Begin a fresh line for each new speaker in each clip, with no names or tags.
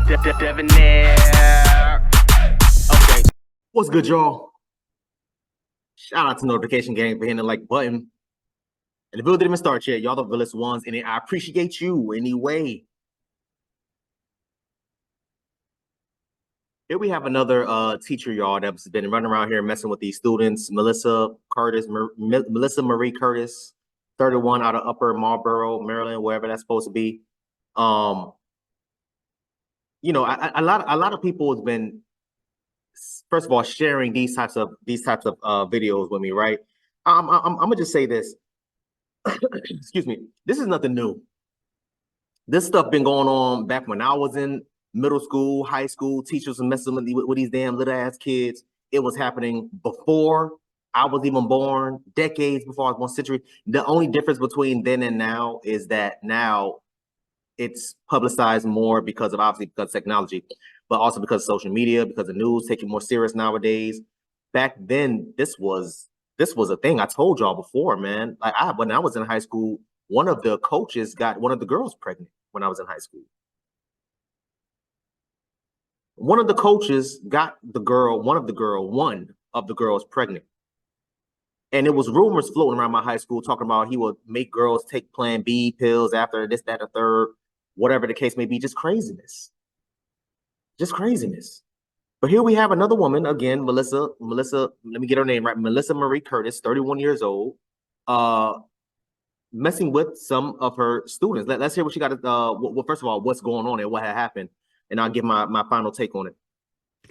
Okay. What's good, y'all? Shout out to Notification Gang for hitting the like button. And the video didn't even start yet. Y'all the realest ones, and I appreciate you anyway. Here we have another teacher, y'all, that's been running around here messing with these students. Melissa Marie Curtis, 31, out of Upper Marlboro, Maryland, wherever that's supposed to be. You know, a lot of people have been, first of all, sharing these types of videos with me, right? I'm gonna just say this. Excuse me. This is nothing new. This stuff been going on back when I was in middle school, high school. Teachers were messing with these damn little ass kids. It was happening before I was even born, decades before I was born, century. The only difference between then and now is that now it's publicized more because of technology, but also because of social media, because the news take it more serious nowadays. Back then, this was a thing. I told y'all before, man. Like when I was in high school, one of the coaches got one of the girls pregnant when I was in high school. One of the coaches got one of the girls pregnant. And it was rumors floating around my high school talking about he would make girls take Plan B pills after this, that, or third, whatever the case may be. Just craziness. Just craziness. But here we have another woman, again, Melissa, let me get her name right. Melissa Marie Curtis, 31 years old, messing with some of her students. Let's hear what she got. Well, first of all, what's going on and what had happened, and I'll give my final take on it.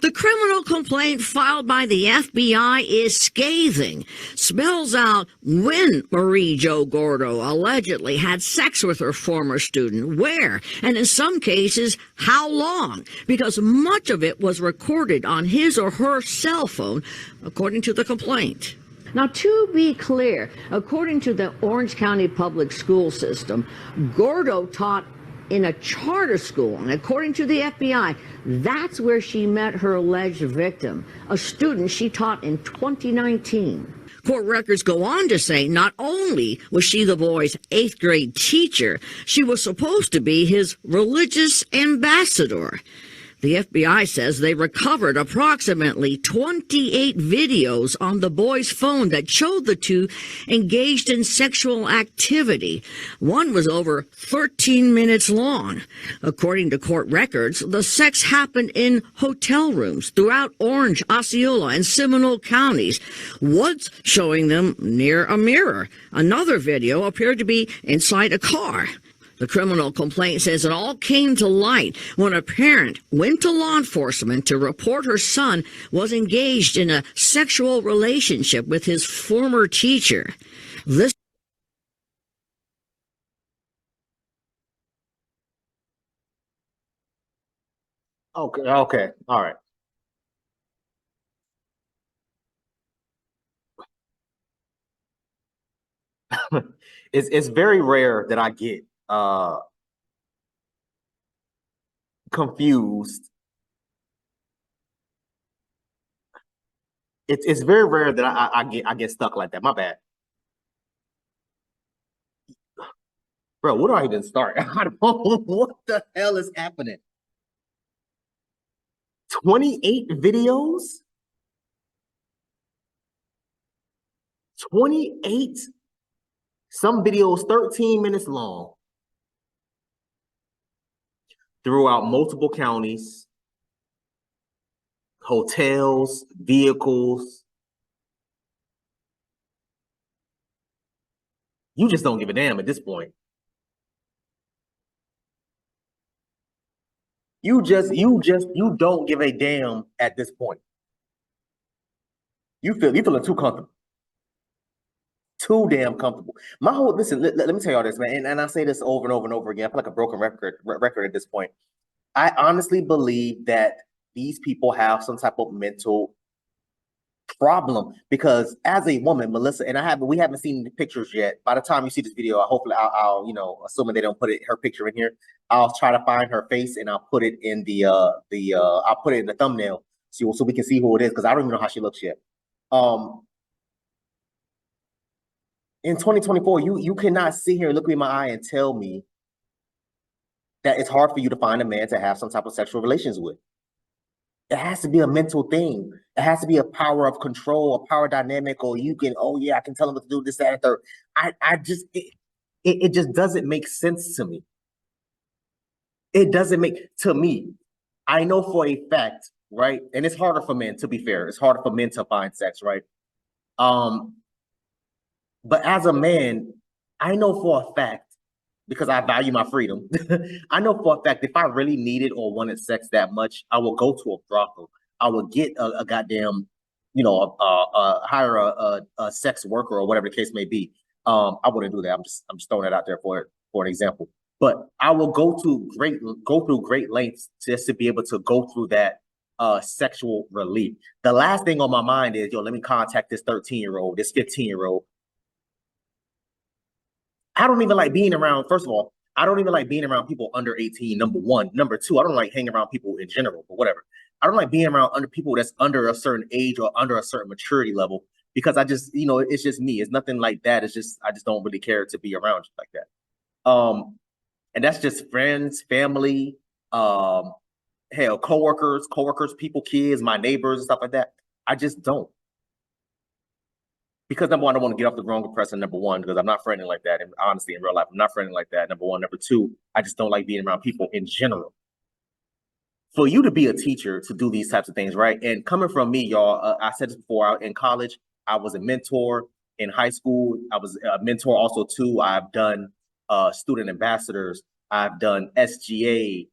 The criminal complaint filed by the FBI is scathing, spells out when Marie Jo Gordo allegedly had sex with her former student, where, and in some cases, how long, because much of it was recorded on his or her cell phone, according to the complaint. Now, to be clear, according to the Orange County Public School System, Gordo taught in a charter school, and according to the FBI, that's where she met her alleged victim, a student she taught in 2019. Court records go on to say not only was she the boy's 8th grade teacher, she was supposed to be his religious ambassador. The FBI says they recovered approximately 28 videos on the boy's phone that showed the two engaged in sexual activity. One was over 13 minutes long. According to court records, the sex happened in hotel rooms throughout Orange, Osceola, and Seminole counties, once showing them near a mirror. Another video appeared to be inside a car. The criminal complaint says it all came to light when a parent went to law enforcement to report her son was engaged in a sexual relationship with his former teacher. This
Okay, all right. It's very rare that I get confused. It's very rare that I get stuck like that. My bad. Bro, where do I even start? I don't know what the hell is happening. 28 videos? 28? Some videos 13 minutes long. Throughout multiple counties, hotels, vehicles. You just don't give a damn at this point. You don't give a damn at this point. You feeling too comfortable. Too damn comfortable. My whole listen, let me tell y'all this, man, and I say this over and over and over again. I feel like a broken record at this point. I honestly believe that these people have some type of mental problem because as a woman, Melissa, and we haven't seen the pictures yet. By the time you see this video, hopefully I'll assuming they don't put her picture in here, I'll try to find her face and I'll put it in I'll put it in the thumbnail so we can see who it is because I don't even know how she looks yet. In 2024, you cannot sit here and look me in my eye and tell me that it's hard for you to find a man to have some type of sexual relations with. It has to be a mental thing. It has to be a power of control, a power dynamic, or you can, oh yeah, I can tell him what to do, this, that, and third. I just, it just doesn't make sense to me. It doesn't make, to me, I know for a fact, right? And it's harder for men, to be fair. It's harder for men to find sex, right? But as a man, I know for a fact, because I value my freedom, I know for a fact if I really needed or wanted sex that much, I will go to a brothel. I would get a goddamn, hire a sex worker or whatever the case may be. I wouldn't do that. I'm just throwing it out there for an example. But I will go through great lengths just to be able to go through that sexual relief. The last thing on my mind is, let me contact this 13-year-old, this 15-year-old. I don't even like being around, first of all, I don't even like being around people under 18, number one. Number two, I don't like hanging around people in general, but whatever. I don't like being around people that's under a certain age or under a certain maturity level, because I just, it's just me. It's nothing like that. It's just, I just don't really care to be around you like that. And that's just friends, family, hell, coworkers, people, kids, my neighbors and stuff like that. I just don't. Because number one, I don't want to get off the wrong impression, number one, because I'm not friendly like that. And honestly, in real life, I'm not friendly like that, number one. Number two, I just don't like being around people in general. For you to be a teacher, to do these types of things, right? And coming from me, y'all, I said this before, in college, I was a mentor. In high school, I was a mentor also too. I've done student ambassadors. I've done SGA,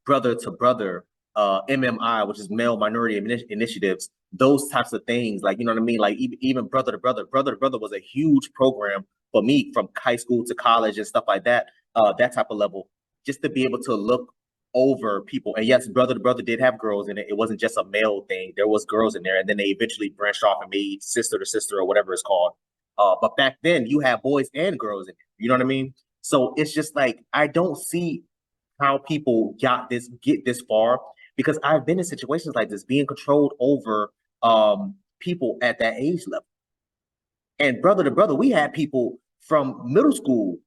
brother to brother, MMI, which is male minority initiatives, those types of things. Like, you know what I mean? Like even brother to brother was a huge program for me from high school to college and stuff like that, that type of level, just to be able to look over people. And yes, brother to brother did have girls in it. It wasn't just a male thing. There was girls in there, and then they eventually branched off and made sister to sister or whatever it's called. But back then you had boys and girls in it. You know what I mean? So it's just like, I don't see how people get this far, because I've been in situations like this, being controlled over people at that age level. And brother to brother, we had people from middle school,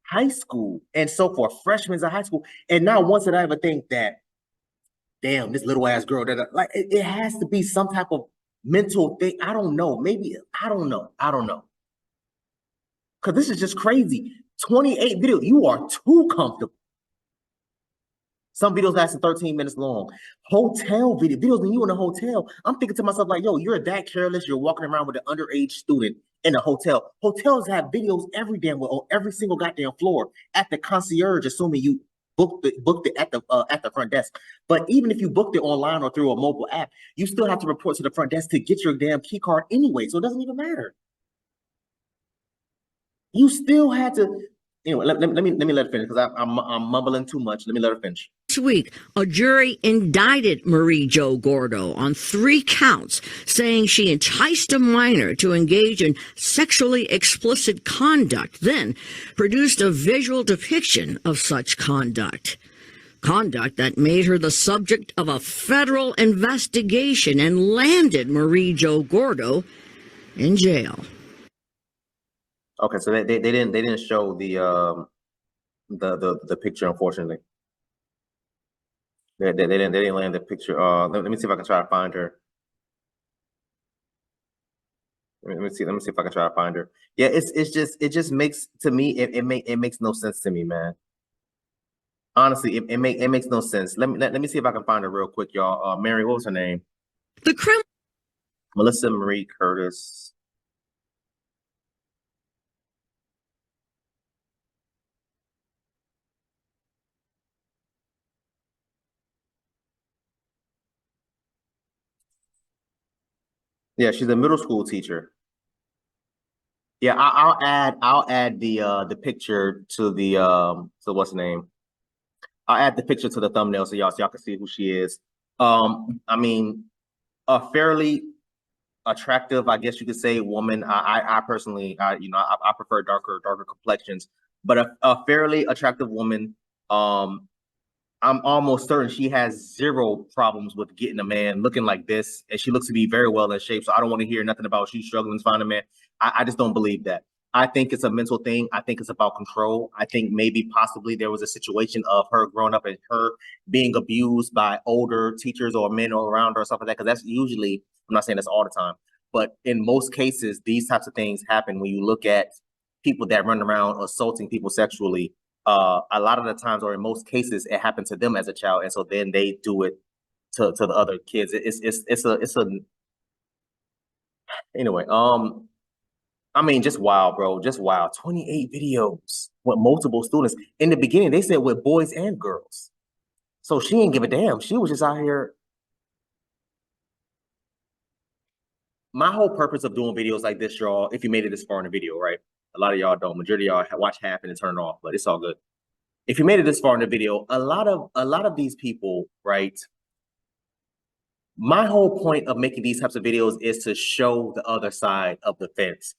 high school, and so forth, freshmen in high school. And now once did I ever think that, damn, this little ass girl, like it has to be some type of mental thing. I don't know. Maybe, I don't know. Because this is just crazy. 28 videos. You are too comfortable. Some videos lasting 13 minutes long. Hotel videos when you in a hotel. I'm thinking to myself like, yo, you're that careless. You're walking around with an underage student in a hotel. Hotels have videos every damn well on every single goddamn floor at the concierge, assuming you booked it at the front desk. But even if you booked it online or through a mobile app, you still have to report to the front desk to get your damn key card anyway. So it doesn't even matter. You still had to. Anyway, let me let her finish, because I'm mumbling too much. Let me let her finish.
This week, a jury indicted Marie Jo Gordo on 3 counts, saying she enticed a minor to engage in sexually explicit conduct, then produced a visual depiction of such conduct. Conduct that made her the subject of a federal investigation and landed Marie Jo Gordo in jail.
Okay, so they didn't show the picture, unfortunately. They didn't land the picture. Let me see if I can try to find her. Let me see if I can try to find her. Yeah, it just makes, to me, it makes no sense to me, man. Honestly, it makes no sense. Let me see if I can find her real quick, y'all. Mary, what was her name? Melissa Marie Curtis. Yeah, she's a middle school teacher. Yeah, I'll add the picture to the so what's the name? I'll add the picture to the thumbnail so y'all can see who she is. I mean, a fairly attractive, I guess you could say, woman. I personally, I prefer darker complexions, but a fairly attractive woman. I'm almost certain she has zero problems with getting a man looking like this, and she looks to be very well in shape. So I don't want to hear nothing about she struggling to find a man. I just don't believe that. I think it's a mental thing. I think it's about control. I think maybe possibly there was a situation of her growing up and her being abused by older teachers or men around her or something like that. Because that's usually, I'm not saying that's all the time, but in most cases, these types of things happen when you look at people that run around assaulting people sexually. A lot of the times, or in most cases, it happened to them as a child, and so then they do it to the other kids. It's a anyway. I mean, just wild, bro. Just wild. 28 videos with multiple students. In the beginning, they said with boys and girls. So she didn't give a damn. She was just out here. My whole purpose of doing videos like this, y'all, if you made it this far in the video, right? A lot of y'all don't. Majority of y'all watch half and then turn it off, but it's all good. If you made it this far in the video, a lot of these people, right? My whole point of making these types of videos is to show the other side of the fence.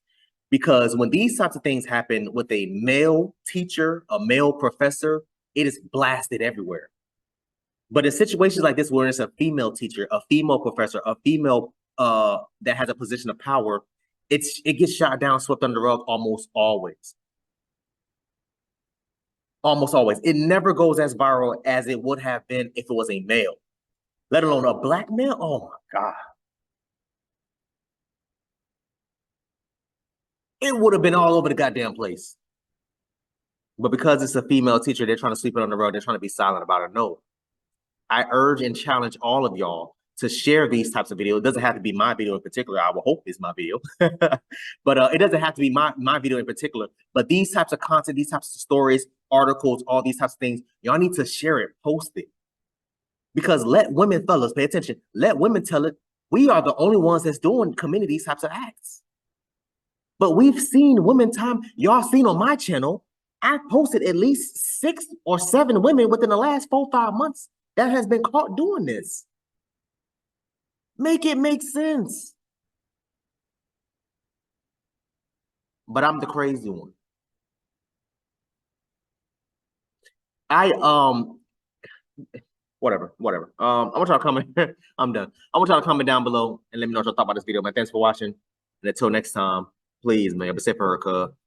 Because when these types of things happen with a male teacher, a male professor, it is blasted everywhere. But in situations like this, where it's a female teacher, a female professor, a female that has a position of power, it gets shot down, swept under the rug almost always. Almost always. It never goes as viral as it would have been if it was a male, let alone a black male. Oh my God. It would have been all over the goddamn place. But because it's a female teacher, they're trying to sweep it on the rug. They're trying to be silent about it. No. I urge and challenge all of y'all to share these types of videos. It doesn't have to be my video in particular. I will hope it's my video. But it doesn't have to be my video in particular. But these types of content, these types of stories, articles, all these types of things, y'all need to share it, post it. Because let women, fellas, pay attention. Let women tell it. We are the only ones that's committing these types of acts. But we've seen women time, y'all seen on my channel, I've posted at least 6 or 7 women within the last 4 or 5 months that has been caught doing this. Make it make sense. But I'm the crazy one. Whatever. I want y'all to comment. I'm done. I want y'all to comment down below and let me know what y'all thought about this video, man. Thanks for watching. And until next time, please, man, be safe for her, cuz.